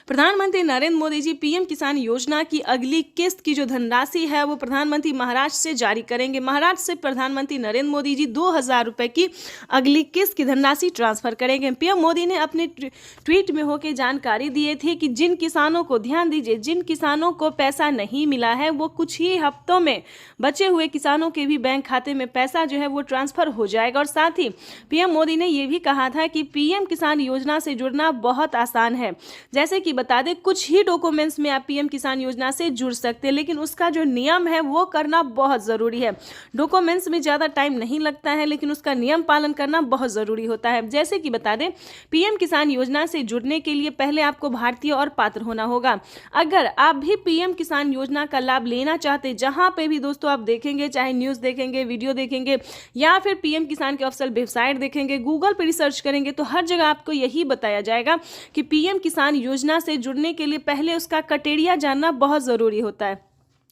प्रधानमंत्री नरेंद्र मोदी जी पीएम किसान योजना की अगली किस्त की जो धनराशि है वो प्रधानमंत्री महाराष्ट्र से जारी करेंगे। महाराष्ट्र से प्रधानमंत्री नरेंद्र मोदी जी 2000 रुपए की अगली किस्त की धनराशि ट्रांसफर करेंगे। पीएम मोदी ने अपने ट्वीट में होकर जानकारी दी थी कि जिन किसानों को, ध्यान दीजिए, जिन किसानों को पैसा नहीं मिला है वो कुछ ही हफ्तों में बचे हुए किसानों के भी बैंक खाते में पैसा जो है वो ट्रांसफर हो जाएगा। और साथ ही पीएम मोदी ने यह भी कहा था कि पीएम किसान योजना से जुड़ना बहुत आसान है। जैसे कि बता दें, कुछ ही डॉक्यूमेंट्स में आप पीएम किसान योजना से जुड़ सकते हैं, लेकिन उसका जो नियम है वो करना बहुत ज़रूरी है। डॉक्यूमेंट्स में ज़्यादा टाइम नहीं लगता है, लेकिन उसका नियम पालन करना बहुत ज़रूरी होता है। जैसे कि बता दें, पीएम किसान योजना से जुड़ने के लिए पहले आपको भारतीय और पात्र होना होगा। अगर आप भी पीएम किसान योजना का लाभ लेना चाहते, जहां पे भी दोस्तों आप देखेंगे, चाहे न्यूज़ देखेंगे, वीडियो देखेंगे या फिर पीएम किसान के ऑफिशियल वेबसाइट देखेंगे, गूगल पर रिसर्च करेंगे, तो हर जगह आपको यही बताया जाएगा कि पीएम किसान योजना से जुड़ने के लिए पहले उसका क्राइटेरिया जानना बहुत ज़रूरी होता है।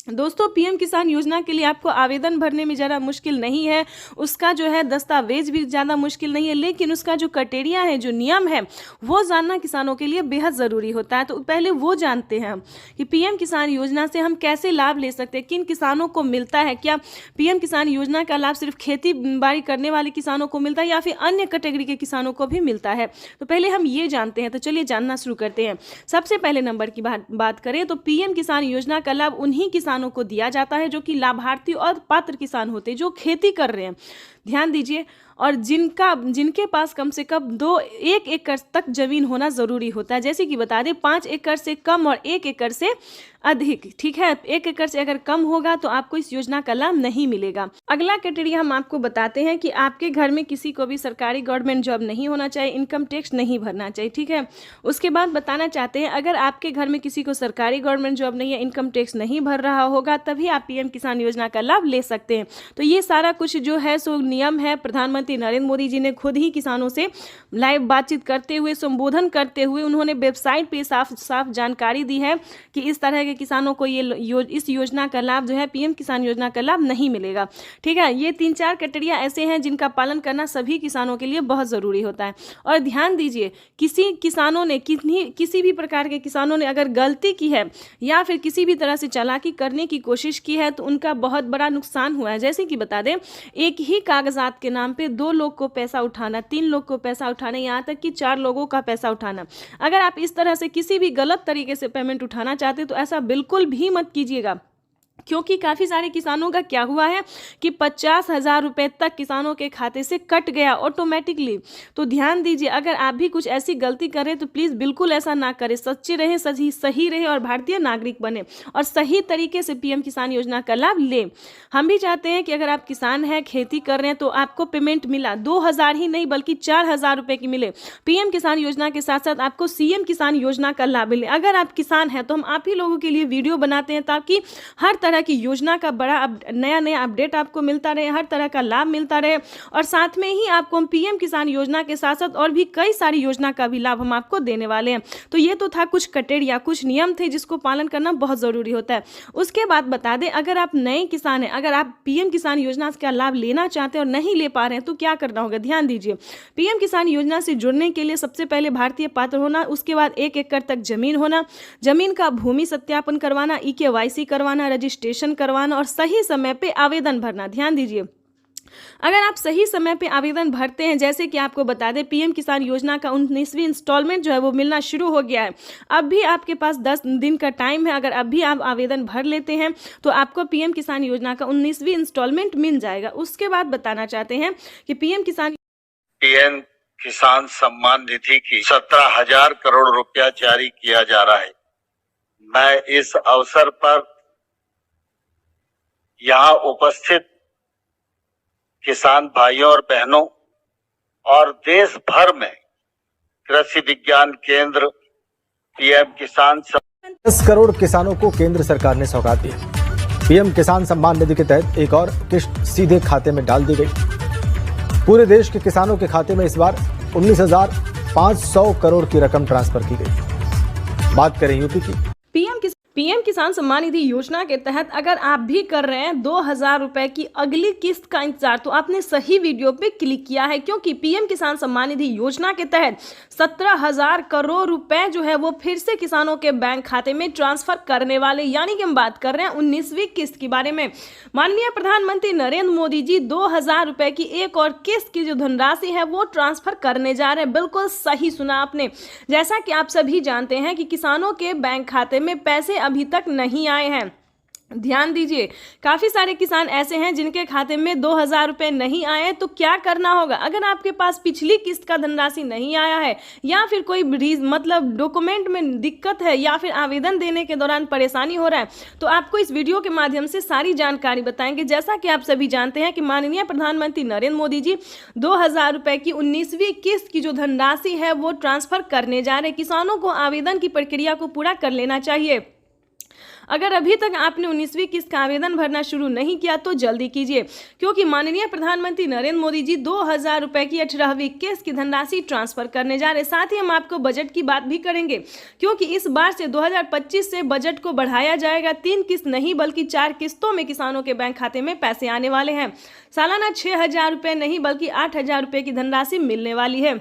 दोस्तों, पीएम किसान योजना के लिए आपको आवेदन भरने में ज़्यादा मुश्किल नहीं है, उसका जो है दस्तावेज भी ज़्यादा मुश्किल नहीं है, लेकिन उसका जो क्राइटेरिया है, जो नियम है, वो जानना किसानों के लिए बेहद ज़रूरी होता है। तो पहले वो जानते हैं हम कि पीएम किसान योजना से हम कैसे लाभ ले सकते हैं, किन किसानों को मिलता है, क्या पीएम किसान योजना का लाभ सिर्फ खेती बाड़ी करने वाले किसानों को मिलता है या फिर अन्य कैटेगरी के किसानों को भी मिलता है। तो पहले हम ये जानते हैं। तो चलिए जानना शुरू करते हैं। सबसे पहले नंबर की बात करें तो पीएम किसान योजना का लाभ उन्हीं किसानों को दिया जाता है जो कि लाभार्थी और पात्र किसान होते हैं, जो खेती कर रहे हैं। ध्यान दीजिए, और जिनके पास कम से कम 1 एकड़ तक जमीन होना जरूरी होता है। जैसे कि बता दें, 5 एकड़ से कम और 1 एकड़ से अधिक, ठीक है। 1 एकड़ से अगर कम होगा तो आपको इस योजना का लाभ नहीं मिलेगा। अगला क्राइटेरिया हम आपको बताते हैं कि आपके घर में किसी को भी सरकारी गवर्नमेंट जॉब नहीं होना चाहिए, इनकम टैक्स नहीं भरना चाहिए, ठीक है। उसके बाद बताना चाहते हैं, अगर आपके घर में किसी को सरकारी गवर्नमेंट जॉब नहीं है, इनकम टैक्स नहीं भर रहा होगा, तभी आप पीएम किसान योजना का लाभ ले सकते हैं। तो ये सारा कुछ जो है सो नियम है। प्रधानमंत्री नरेंद्र मोदी जी ने खुद ही किसानों से लाइव बातचीत करते हुए, संबोधन करते हुए उन्होंने वेबसाइट पे साफ साफ जानकारी दी है कि इस तरह के किसानों को इस योजना का लाभ जो है, पीएम किसान योजना का लाभ नहीं मिलेगा, ठीक है। ये 3-4 क्राइटेरिया ऐसे हैं जिनका पालन करना सभी किसानों के लिए बहुत ज़रूरी होता है। और ध्यान दीजिए, किसी भी प्रकार के किसानों ने अगर गलती की है या फिर किसी भी तरह से चालाकी करने की कोशिश की है तो उनका बहुत बड़ा नुकसान हुआ है। जैसे कि बता दें, एक ही कागजात के नाम पे 2 लोग को पैसा उठाना, 3 लोग को पैसा उठाना, यहाँ तक कि 4 लोगों का पैसा उठाना। अगर आप इस तरह से किसी भी गलत तरीके से पेमेंट उठाना चाहते तो ऐसा बिल्कुल भी मत कीजिएगा, क्योंकि काफ़ी सारे किसानों का क्या हुआ है कि 50,000 रुपए तक किसानों के खाते से कट गया ऑटोमेटिकली। तो ध्यान दीजिए, अगर आप भी कुछ ऐसी गलती करें तो प्लीज़ बिल्कुल ऐसा ना करें। सच्चे रहें, सही रहें और भारतीय नागरिक बने और सही तरीके से पीएम किसान योजना का लाभ लें। हम भी चाहते हैं कि अगर आप किसान हैं, खेती कर रहे हैं, तो आपको पेमेंट मिला 2,000 ही नहीं बल्कि 4,000 रुपये की मिले। पीएम किसान योजना के साथ साथ आपको सीएम किसान योजना का लाभ मिले। अगर आप किसान हैं तो हम आप ही लोगों के लिए वीडियो बनाते हैं ताकि हर तरह की योजना का बड़ा नया अपडेट आपको मिलता रहे, हर तरह का लाभ मिलता रहे। और साथ में ही आपको हम पीएम किसान योजना के साथ साथ और भी कई सारी योजना का भी लाभ हम आपको देने वाले हैं। तो ये तो था कुछ क्राइटेरिया, कुछ नियम थे जिसको पालन करना बहुत ज़रूरी होता है। उसके बाद बता दें, अगर आप नए किसान हैं, अगर आप पीएम किसान योजना का लाभ लेना चाहते हैं और नहीं ले पा रहे हैं तो क्या करना होगा। ध्यान दीजिए, पीएम किसान योजना से जुड़ने के लिए सबसे पहले भारतीय पात्र होना, उसके बाद 1 एकड़ तक जमीन होना, जमीन का भूमि सत्यापन करवाना, EKYC करवाना, रजिस्ट्रेशन करवाना और सही समय पे आवेदन भरना। ध्यान दीजिए, अगर आप सही समय पे आवेदन भरते हैं, जैसे कि आपको बता दें, पीएम किसान योजना का 19वीं इंस्टॉलमेंट जो है वो मिलना शुरू हो गया है। अब भी आपके पास 10 दिन का टाइम है। अगर अब भी आप आवेदन भर लेते हैं तो आपको पीएम किसान योजना का 19वीं इंस्टॉलमेंट मिल जाएगा। उसके बाद बताना चाहते हैं कि पीएम किसान सम्मान निधि की 17,000 करोड़ रुपया जारी किया जा रहा है। मैं इस अवसर पर यहाँ उपस्थित किसान भाइयों और बहनों और देश भर में कृषि विज्ञान केंद्र पीएम किसान 10 करोड़ किसानों को केंद्र सरकार ने सौगात दी। पीएम किसान सम्मान निधि के तहत एक और किस्त सीधे खाते में डाल दी गई। पूरे देश के किसानों के खाते में इस बार 19,500 करोड़ की रकम ट्रांसफर की गई। बात करें यूपी की। पीएम किसान सम्मान निधि योजना के तहत अगर आप भी कर रहे हैं 2000 रुपए की अगली किस्त का इंतजार, तो आपने सही वीडियो पे क्लिक किया है, क्योंकि पीएम किसान सम्मान निधि योजना के तहत 17,000 करोड़ रुपए जो है वो फिर से किसानों के बैंक खाते में ट्रांसफर करने वाले, यानी कि हम बात कर रहे हैं 19वीं किस्त के बारे में। माननीय प्रधानमंत्री नरेंद्र मोदी जी 2000 रुपए की एक और किस्त की जो धनराशि है वो ट्रांसफर करने जा रहे हैं। बिल्कुल सही सुना आपने। जैसा कि आप सभी जानते हैं कि किसानों के बैंक खाते में पैसे अभी तक नहीं आए हैं। ध्यान दीजिए, काफी सारे किसान ऐसे हैं जिनके खाते में 2000 रुपए नहीं आए, तो क्या करना होगा? अगर आपके पास पिछली किस्त का धनराशि नहीं आया है, या फिर कोई मतलब डॉक्यूमेंट में दिक्कत है, या फिर आवेदन देने के दौरान परेशानी हो रहा है, तो आपको इस वीडियो के माध्यम से सारी जानकारी बताएंगे। जैसा कि आप सभी जानते हैं कि माननीय प्रधानमंत्री नरेंद्र मोदी जी 2000 रुपए की 19वीं किस्त की जो धनराशि है वो ट्रांसफर करने जा रहे। किसानों को आवेदन की प्रक्रिया को पूरा कर लेना चाहिए। अगर अभी तक आपने 19वीं किस्त का आवेदन भरना शुरू नहीं किया तो जल्दी कीजिए, क्योंकि माननीय प्रधानमंत्री नरेंद्र मोदी जी 2000 रुपए की 18वीं किस्त की धनराशि ट्रांसफर करने जा रहे। साथ ही हम आपको बजट की बात भी करेंगे, क्योंकि इस बार से 2025 से बजट को बढ़ाया जाएगा। 3 किस्त नहीं बल्कि 4 किस्तों में किसानों के बैंक खाते में पैसे आने वाले हैं। सालाना 6000 रुपए नहीं बल्कि 8000 रुपए की धनराशि मिलने वाली है।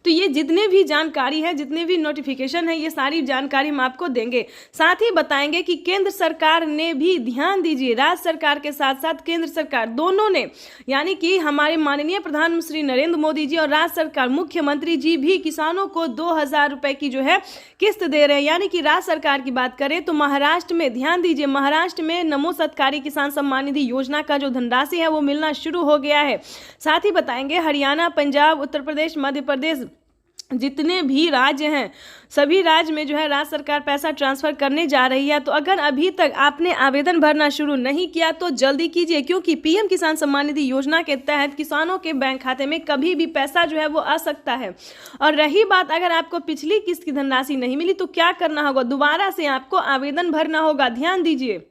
तो ये जितने भी जानकारी है, जितने भी नोटिफिकेशन है, ये सारी जानकारी हम आपको देंगे। साथ ही बताएंगे कि केंद्र सरकार ने भी, ध्यान दीजिए, राज्य सरकार के साथ साथ केंद्र सरकार दोनों ने, यानी कि हमारे माननीय प्रधानमंत्री नरेंद्र मोदी जी और राज्य सरकार मुख्यमंत्री जी भी किसानों को 2000 रुपए की जो है किस्त दे रहे हैं। यानी कि राज्य सरकार की बात करें तो महाराष्ट्र में, ध्यान दीजिए, महाराष्ट्र में नमो सत्कारी किसान सम्मान निधि योजना का जो धनराशि है वो मिलना शुरू हो गया है। साथ ही बताएंगे हरियाणा, पंजाब, उत्तर प्रदेश, मध्य प्रदेश, जितने भी राज्य हैं, सभी राज्य में जो है राज्य सरकार पैसा ट्रांसफर करने जा रही है। तो अगर अभी तक आपने आवेदन भरना शुरू नहीं किया तो जल्दी कीजिए, क्योंकि पीएम किसान सम्मान निधि योजना के तहत किसानों के बैंक खाते में कभी भी पैसा जो है वो आ सकता है। और रही बात, अगर आपको पिछली किस्त की धनराशि नहीं मिली तो क्या करना होगा? दोबारा से आपको आवेदन भरना होगा। ध्यान दीजिए,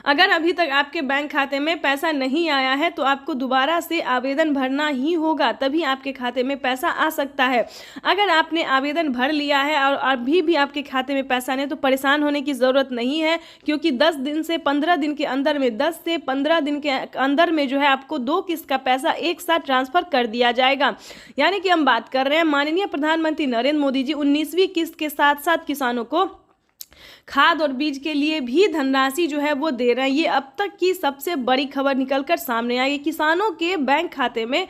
अगर अभी तक आपके बैंक खाते में पैसा नहीं आया है तो आपको दोबारा से आवेदन भरना ही होगा, तभी आपके खाते में पैसा आ सकता है। अगर आपने आवेदन भर लिया है और अभी भी आपके खाते में पैसा नहीं, तो परेशान होने की ज़रूरत नहीं है, क्योंकि 10 दिन से 15 दिन के अंदर में, 10 से 15 दिन के अंदर में जो है आपको 2 किस्त का पैसा एक साथ ट्रांसफर कर दिया जाएगा। यानी कि हम बात कर रहे हैं माननीय प्रधानमंत्री नरेंद्र मोदी जी 19वीं किस्त के साथ साथ किसानों को खाद और बीज के लिए भी धनराशि जो है वो दे रहे हैं। ये अब तक की सबसे बड़ी खबर निकलकर सामने आई। किसानों के बैंक खाते में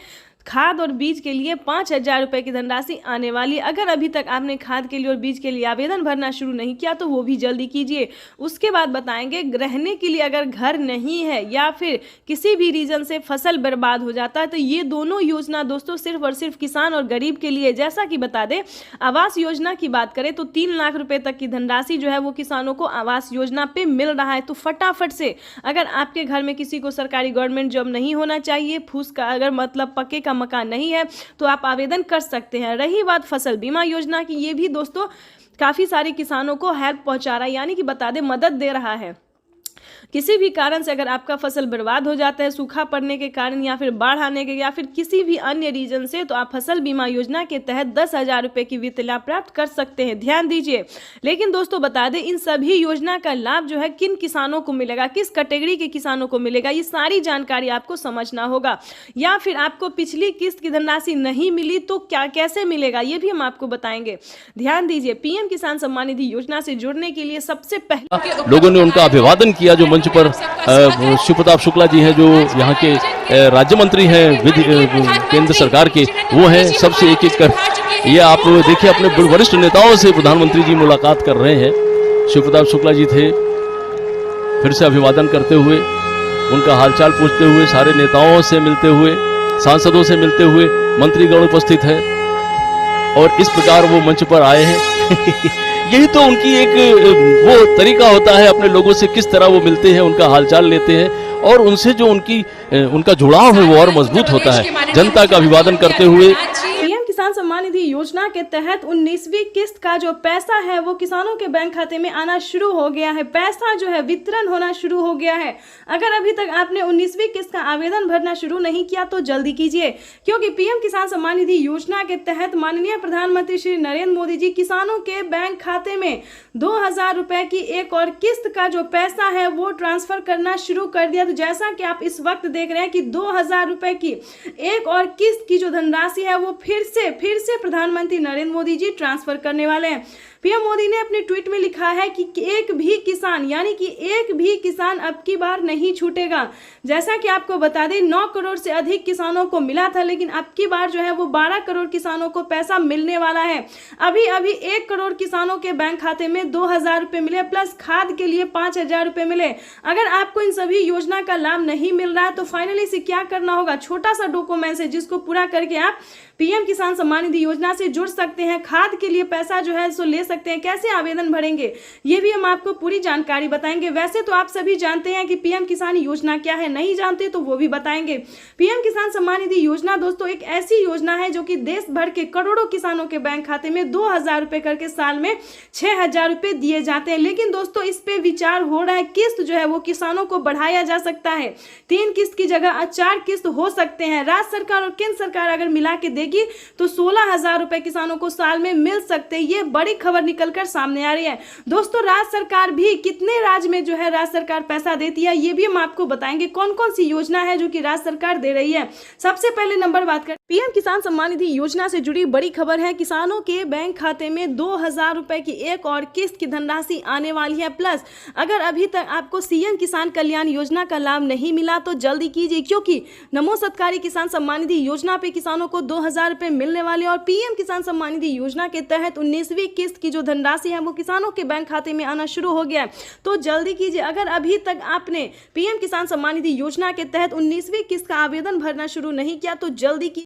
खाद और बीज के लिए 5000 रुपए की धनराशि आने वाली। अगर अभी तक आपने खाद के लिए और बीज के लिए आवेदन भरना शुरू नहीं किया तो वो भी जल्दी कीजिए। उसके बाद बताएंगे, रहने के लिए अगर घर नहीं है या फिर किसी भी रीजन से फसल बर्बाद हो जाता है, तो ये दोनों योजना दोस्तों सिर्फ और सिर्फ किसान और गरीब के लिए। जैसा कि बता दें, आवास योजना की बात करें तो 3 लाख रुपए तक की धनराशि जो है वो किसानों को आवास योजना पे मिल रहा है। तो फटाफट से, अगर आपके घर में किसी को सरकारी गवर्नमेंट जॉब नहीं होना चाहिए, फूस का अगर मतलब पक्के का मकान नहीं है, तो आप आवेदन कर सकते हैं। रही बात फसल बीमा योजना की, ये भी दोस्तों काफी सारे किसानों को हेल्प पहुंचा रहा है, यानी कि बता दें मदद दे रहा है। किसी भी कारण से अगर आपका फसल बर्बाद हो जाता है, सूखा पड़ने के कारण या फिर बाढ़ आने के या फिर किसी भी अन्य रीजन से, तो आप फसल बीमा योजना के तहत 10,000 रुपए की वित्त लाभ प्राप्त कर सकते हैं। ध्यान दीजिए, लेकिन दोस्तों बता दें, इन सभी योजना का लाभ जो है किन किसानों को मिलेगा, किस कैटेगरी के किसानों को मिलेगा, ये सारी जानकारी आपको समझना होगा। या फिर आपको पिछली किस्त की धनराशि नहीं मिली तो क्या कैसे मिलेगा, ये भी हम आपको बताएंगे। ध्यान दीजिए, पीएम किसान सम्मान निधि योजना से जुड़ने के लिए सबसे पहले लोगों ने उनका अभिवादन किया। जो मंच पर शिव प्रताप शुक्ला जी हैं, जो यहाँ के राज्य मंत्री हैं केंद्र सरकार के, वो हैं सबसे एक एक कर। ये आप देखिए, अपने वरिष्ठ नेताओं से प्रधानमंत्री जी मुलाकात कर रहे हैं। शिव प्रताप शुक्ला जी थे, फिर से अभिवादन करते हुए, उनका हालचाल पूछते हुए, सारे नेताओं से मिलते हुए, सांसदों से मिलते हुए, मंत्रीगण उपस्थित है और इस प्रकार वो मंच पर आए हैं। यही तो उनकी एक वो तरीका होता है, अपने लोगों से किस तरह वो मिलते हैं, उनका हालचाल लेते हैं और उनसे जो उनका जुड़ाव है वो और मजबूत होता है। जनता का अभिवादन करते हुए किसान सम्मान निधि योजना के तहत 19वीं किस्त का जो पैसा है वो किसानों के बैंक खाते में आना शुरू हो गया है। पैसा जो है वितरण होना शुरू हो गया है। अगर अभी तक आपने 19वीं किस्त का आवेदन भरना शुरू नहीं किया तो जल्दी कीजिए, क्योंकि पीएम किसान सम्मान निधि योजना के तहत माननीय प्रधानमंत्री श्री नरेंद्र मोदी जी किसानों के बैंक खाते में 2000 रुपए की एक और किस्त का जो पैसा है वो ट्रांसफर करना शुरू कर दिया। तो जैसा कि आप इस वक्त देख रहे हैं कि 2000 रुपए की एक और किस्त की जो धनराशि है वो फिर से प्रधानमंत्री नरेंद्र मोदी जी ट्रांसफर करने वाले हैं। पीएम मोदी ने अपने ट्वीट में लिखा है कि एक भी किसान, यानी कि एक भी किसान अब की बार नहीं छूटेगा। जैसा कि आपको बता दें 9 करोड़ से अधिक किसानों को मिला था, लेकिन अब की बार जो है वो 12 करोड़ किसानों को पैसा मिलने वाला है। अभी 1 करोड़ किसानों के बैंक खाते में 2000 रुपए मिले, प्लस खाद के लिए 5000 रुपए मिले। अगर आपको इन सभी योजना का लाभ नहीं मिल रहा है तो फाइनली से क्या करना होगा, छोटा सा डॉक्यूमेंट है जिसको पूरा करके आप पीएम किसान सम्मान निधि योजना से जुड़ सकते हैं। खाद के लिए पैसा जो है सो ले सकते हैं। कैसे आवेदन भरेंगे ये भी हम आपको पूरी जानकारी बताएंगे। वैसे तो आप सभी जानते हैं कि पीएम किसान योजना क्या है, नहीं जानते तो वो भी बताएंगे। पीएम किसान सम्मान निधि योजना दोस्तों एक ऐसी योजना है जो कि देश भर के करोड़ों किसानों के बैंक खाते में 2000 रुपए करके साल में 6000 रुपए दिए जाते हैं। लेकिन दोस्तों इस पे विचार हो रहा है, किस्त जो है वो किसानों को बढ़ाया जा सकता है। 3 किस्त की जगह 4 किस्त हो सकते हैं। राज्य सरकार और केंद्र सरकार अगर मिला के तो 16000 रुपए किसानों को साल में मिल सकते हैं। ये बड़ी खबर निकलकर सामने आ रही है। दोस्तों राज्य सरकार भी कितने राज्य में जो है राज्य सरकार पैसा देती है ये भी हम आपको बताएंगे। कौन कौन सी योजना है जो कि राज्य सरकार दे रही है। सबसे पहले नंबर बात करें पीएम किसान सम्मान निधि योजना से जुड़ी बड़ी खबर है। किसानों के बैंक खाते में 2000 रुपए की एक और किस्त की धनराशि आने वाली है। प्लस अगर अभी तक आपको सीएम किसान कल्याण योजना का लाभ नहीं मिला तो जल्दी कीजिए, क्योंकि नमो सत्कारी किसान सम्मान निधि योजना पे किसानों को 2000 रुपए मिलने वाले और पीएम किसान सम्मान निधि योजना के तहत 19वीं किस्त की जो धनराशि है वो किसानों के बैंक खाते में आना शुरू हो गया है। तो जल्दी कीजिए। अगर अभी तक आपने पीएम किसान सम्मान निधि योजना के तहत 19वीं किस्त का आवेदन भरना शुरू नहीं किया तो जल्दी कीजिए।